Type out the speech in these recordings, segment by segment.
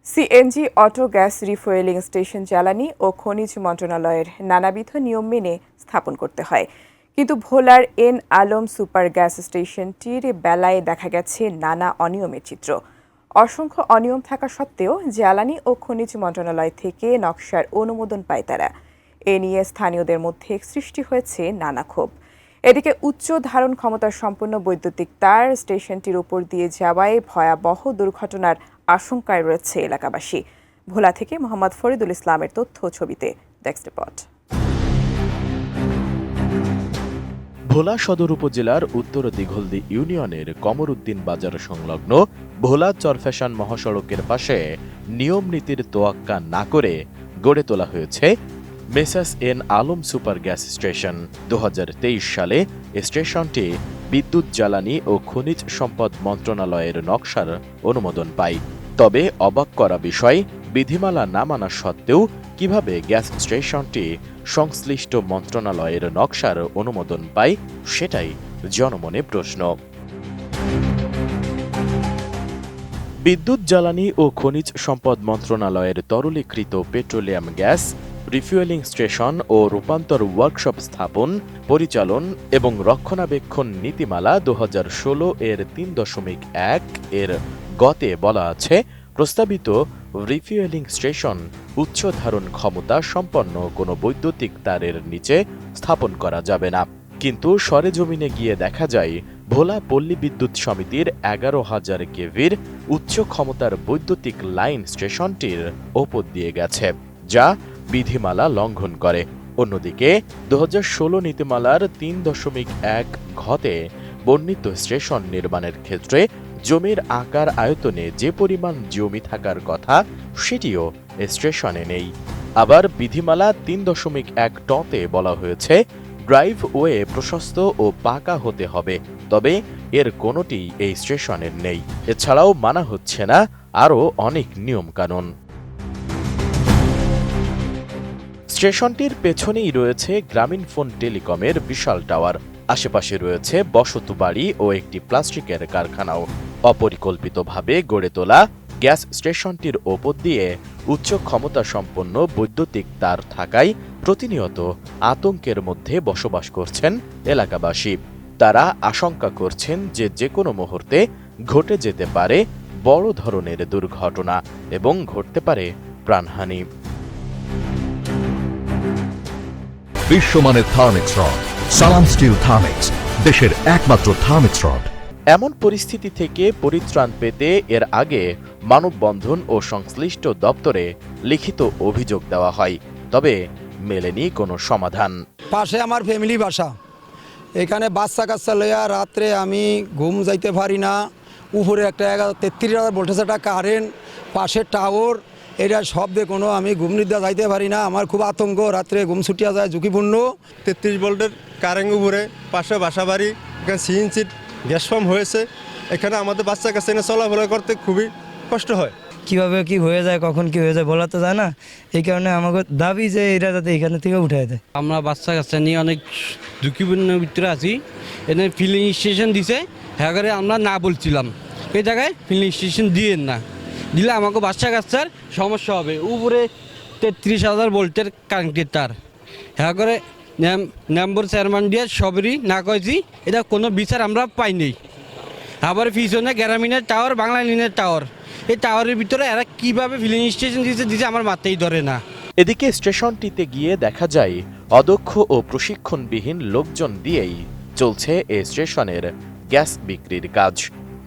CNG, auto, gas refuelling station জ্বালানি ও খনিজ মন্ত্রণালয়ের নানাবিধ নিয়ম মেনে স্থাপন করতে হয়। কিন্তু ভোলার এন আলম সুপার গ্যাস স্টেশনটির বেলায় দেখা গেছে নানা অনিয়মের চিত্র। অসংখ্য অনিয়ম থাকা সত্ত্বেও জ্বালানি ও খনিজ মন্ত্রণালয় থেকে নকশার অনুমোদন পায় তারা। এ নিয়ে স্থানীয়দের মধ্যে সৃষ্টি হয়েছে নানা ক্ষোভ। এদিকে উচ্চ ধারণ ক্ষমতা সম্পন্ন বৈদ্যুতিক তার স্টেশনটির উপর দিয়ে যাওয়ায় ভয়াবহ দুর্ঘটনার আশঙ্কায় রয়েছে এলাকাবাসী। ভোলা থেকে মোহাম্মদ ফরিদুল ইসলামের তথ্য ছবিতে ডেস্ক রিপোর্ট। ভোলা সদর উপজেলার উত্তর দিঘলদি ইউনিয়নের কমরউদ্দিন বাজার সংলগ্ন ভোলা চরফ্যাশন মহাসড়কের পাশে নিয়ম নীতির তোয়াক্কা না করে গড়ে তোলা হয়েছে Messrs N Alam super gas station. 2023 সালে স্টেশনটি বিদ্যুৎ, জ্বালানি ও খনিজ সম্পদ মন্ত্রণালয়ের নকশার অনুমোদন পায়। তবে অবাক করা বিষয়, বিধিমালা না মানা সত্ত্বেও কিভাবে গ্যাস স্টেশনটি সংশ্লিষ্ট মন্ত্রণালয়ের নকশার অনুমোদন পায়, সেটাই জনমনে প্রশ্ন। বিদ্যুৎ, জ্বালানি ও খনিজ সম্পদ মন্ত্রণালয়ের তরলীকৃত পেট্রোলিয়াম গ্যাস রিফুয়েলিং স্টেশন ও রূপান্তর ওয়ার্কশপ স্থাপন, পরিচালন এবং রক্ষণাবেক্ষণ নীতিমালা 2016 এর 3.1 এর গতে বলা আছে, প্রস্তাবিত রিফুয়েলিং স্টেশন উচ্চ ধারণ ক্ষমতা সম্পন্ন কোনো বৈদ্যুতিক তারের নিচে স্থাপন করা যাবে না। কিন্তু সরেজমিনে গিয়ে দেখা যায় ভোলা পল্লী বিদ্যুৎ সমিতির 11,000 কেভির উচ্চ ক্ষমতার বৈদ্যুতিক লাইন স্টেশনটির ওপর দিয়ে গেছে, যা বিধিমালা লঙ্ঘন করে। অন্যদিকে 2016 নীতিমালার 3.1 ঘতে বর্ণিত স্টেশন নির্মাণের ক্ষেত্রে জমির আকার আয়তনে যে পরিমাণ জমি থাকার কথা সেটিও স্টেশনে নেই। আবার বিধিমালা 3.1 টতে বলা হয়েছে ড্রাইভওয়ে প্রশস্ত ও পাকা হতে হবে, তবে এর কোনোটি এই স্টেশনের নেই। এছাড়াও মানা হচ্ছে না আরও অনেক নিয়মকানুন। স্টেশনটির পেছনেই রয়েছে গ্রামীণফোন টেলিকমের বিশাল টাওয়ার। আশেপাশে রয়েছে বসতবাড়ি ও একটি প্লাস্টিকের কারখানাও। অপরিকল্পিতভাবে গড়ে তোলা গ্যাস স্টেশনটির ওপর দিয়ে উচ্চ ক্ষমতা সম্পন্ন বৈদ্যুতিক তার থাকায় প্রতিনিয়ত আতঙ্কের মধ্যে বসবাস করছেন এলাকাবাসী। তারা আশঙ্কা করছেন যে কোনো মুহূর্তে ঘটে যেতে পারে বড় ধরনের দুর্ঘটনা এবং ঘটতে পারে প্রাণহানি। বিশ্বমানের থার্মিক্স রড, সালাম স্টিল থার্মিক্স, দেশের একমাত্র থার্মিক্স রড। এমন পরিস্থিতি থেকে পরিত্রাণ পেতে এর আগে মানববন্ধন ও সংশ্লিষ্ট দপ্তরে লিখিত অভিযোগ দেওয়া হয়, তবে মেলেনি কোনো সমাধান। পাশে আমার ফ্যামিলি বাসা, এখানে বাচ্চা কাচ্চা লইয়া রাত্রে আমি ঘুম যাইতে পারি না। উপরে একটা 33,000 ভোল্টেজ একটা কারেন্ট, পাশে টাওয়ার, এটা শব্দে কোনো আমি ঘুম নিদ্রা যাইতে পারি না। আমার খুব আতঙ্ক, রাত্রে ঘুম ছুটিয়া যায়, ঝুঁকিপূর্ণ। 33 ভোল্টের কারেন্ট উপরে, পাশে বাসা বাড়ি, এখানে সিএনজির গ্যাস পাম্প হয়েছে। এখানে আমাদের বাচ্চা কাছে এনে চলাফেরা করতে খুবই কষ্ট হয়। কিভাবে কি হয়ে যায়, কখন কি হয়ে যায় বলা তো যায় না। এই কারণে আমাকে দাবি যে এরা যাতে এখান থেকে উঠে দেয়। আমরা বাচ্চা কাচ্চা নিয়ে অনেক ঝুঁকিপূর্ণ ভিতরে আছি। এখানে ফিলিং স্টেশন দিছে, হ্যাঁ করে আমরা না বলছিলাম এই জায়গায় ফিলিং স্টেশন দিয়েন না, দিলে আমাকে বাচ্চা কাচ্চার সমস্যা হবে। উপরে 33,000 ভোল্টের কারেন্টের তার, হ্যাঁ করে নম্বর চেয়ারম্যান দিয়ে সবেরই না কয়েছি, এটা কোনো বিচার আমরা পাইনি। আবার পিছনে গ্রামীণের টাওয়ার, বাংলা লিনের টাওয়ার, এই টাওয়ারের ভিতরে এরা কিভাবে ফিলিং স্টেশন দিচ্ছে আমার মাথায় ধরে না। এদিকে স্টেশনটিতে গিয়ে দেখা যায় অদক্ষ ও প্রশিক্ষণবিহীন লোকজন দিয়েই চলছে এ স্টেশনের গ্যাস বিক্রির কাজ,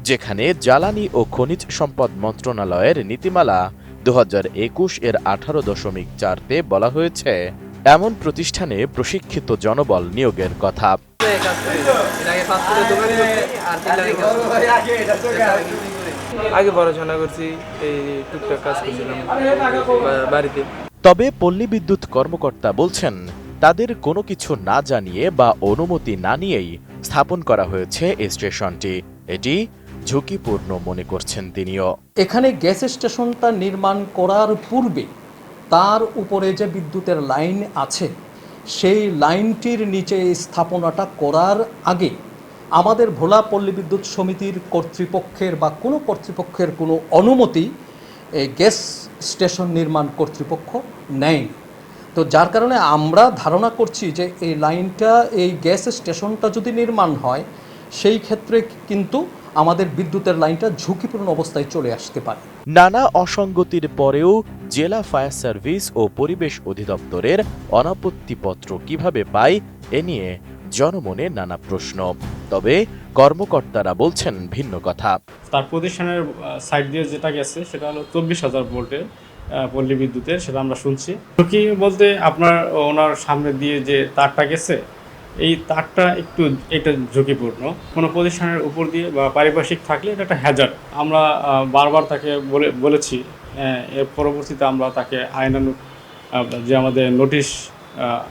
যেখানে জ্বালানি ও খনিজ সম্পদ মন্ত্রণালয়ের নীতিমালা 2021 এর 18.4তে বলা হয়েছে এমন প্রতিষ্ঠানে প্রশিক্ষিত জনবল নিয়োগের কথা। আগে পড়াশোনা করছি, এই টুকটাক কাজ করছিলাম বাড়িতে। তবে পল্লী বিদ্যুৎ কর্মকর্তা বলছেন তাদের কোনো কিছু না জানিয়ে বা অনুমতি না নিয়েই স্থাপন করা হয়েছে এই স্টেশনটি। এটি ঝুঁকিপূর্ণ মনে করছেন তিনিও। এখানে গ্যাস স্টেশনটা নির্মাণ করার পূর্বে তার উপরে যে বিদ্যুতের লাইন আছে সেই লাইনটির নিচে স্থাপনাটা করার আগে আমাদের ভোলা পল্লী বিদ্যুৎ সমিতির কর্তৃপক্ষের বা কোনো কর্তৃপক্ষের কোনো অনুমতি এই গ্যাস স্টেশন নির্মাণ কর্তৃপক্ষ নেয়নি। তো যার কারণে আমরা ধারণা করছি যে এই লাইনটা, এই গ্যাস স্টেশনটা যদি নির্মাণ হয় সেই ক্ষেত্রে কিন্তু আমাদের বিদ্যুতের লাইনটা ঝুঁকিপূর্ণ অবস্থায় চলে আসতে পারে। নানা অসঙ্গতির পরেও জেলা ফায়ার সার্ভিস ও পরিবেশ অধিদপ্তরের অনাপত্তিপত্র কিভাবে পায় এ নিয়ে জনমনে নানা প্রশ্ন। তবে কর্মকর্তারা বলছেন ভিন্ন কথা। তার প্রতিষ্ঠানের সাইড দিয়ে যেটা গেছে সেটা হলো 24,000 ভোল্টের পল্লী বিদ্যুতের, সেটা আমরা শুনছি। ঝুঁকি বলতে আপনার ওনার সামনে দিয়ে যে তারটা গেছে, এই তারটা এটা ঝুঁকিপূর্ণ। কোনো প্রতিষ্ঠানের উপর দিয়ে বা পারিপার্শ্বিক থাকলে এটা একটা হ্যাজার্ড। আমরা বারবার তাকে বলেছি, এর পরবর্তীতে আমরা তাকে আইনানুগ যে আমাদের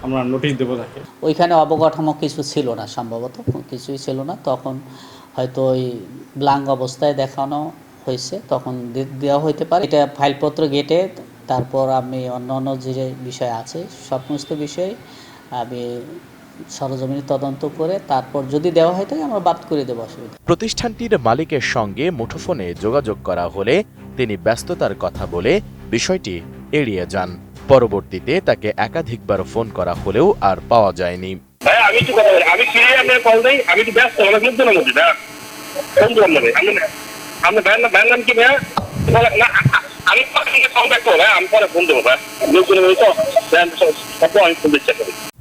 আমরা নোটিশ দেবো তাকে। ওইখানে অবকাঠামো কিছু ছিল না, সম্ভবত কিছুই ছিল না। তখন হয়তো ওই ব্লাঙ্ক অবস্থায় দেখানো হয়েছে, তখন দেওয়া হইতে পারে। এটা ফাইলপত্র গেটে, তারপর আমি অন্য যে বিষয় আছে সমস্ত বিষয়ে আমি সরজমিনে তদন্ত করে তারপর যদি দেওয়া হয় তাকে আমরা বাদ করে দেবো, অসুবিধা। প্রতিষ্ঠানটির মালিকের সঙ্গে মুঠোফোনে যোগাযোগ করা হলে তিনি ব্যস্ততার কথা বলে বিষয়টি এড়িয়ে যান। পরবর্তীতে তাকে একাধিকবার ফোন করা হলেও আর পাওয়া যায়নি। আমি একটু কথা বলি, আমি ফিরে আপনার কল দেই, আমি একটু ব্যস্ত, আমার কিন্তু না মধ্যে না ফোন করলাম না ভাই, আমি ব্যান নাম কি ভাইয়া? না আমি কন্ট্যাক্ট করবো, আমি পরে ফোন দেবো ভাই, আমি ফোন দিচ্ছি।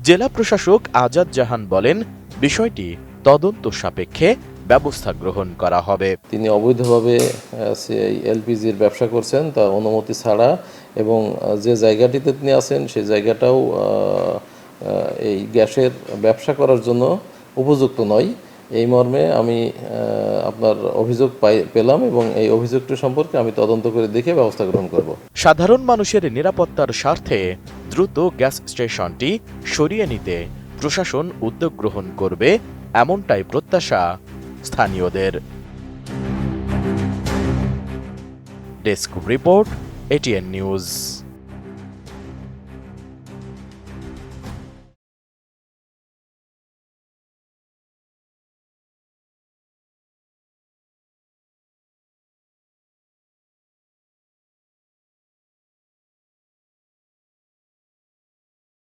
জেলা প্রশাসক আজাদ জাহান বলেন, বিষয়টি তদন্ত সাপেক্ষে ব্যবস্থা গ্রহণ করা হবে। তিনি অবৈধভাবে এলপিজির ব্যবসা করছেন তা অনুমতি ছাড়া, এবং যে জায়গাটিতে তিনি আছেন সেই জায়গাটাও এই গ্যাসের ব্যবসা করার জন্য উপযুক্ত নয়। এই মর্মে আমি আপনার অভিযোগ পেলাম এবং এই অভিযোগটি সম্পর্কে আমি তদন্ত করে দেখে ব্যবস্থা গ্রহণ করব। সাধারণ মানুষের নিরাপত্তার স্বার্থে দ্রুত গ্যাস স্টেশনটি সরিয়ে নিতে প্রশাসন উদ্যোগ গ্রহণ করবে, এমনটাই প্রত্যাশা স্থানীয়দের। Desk report, ATN news.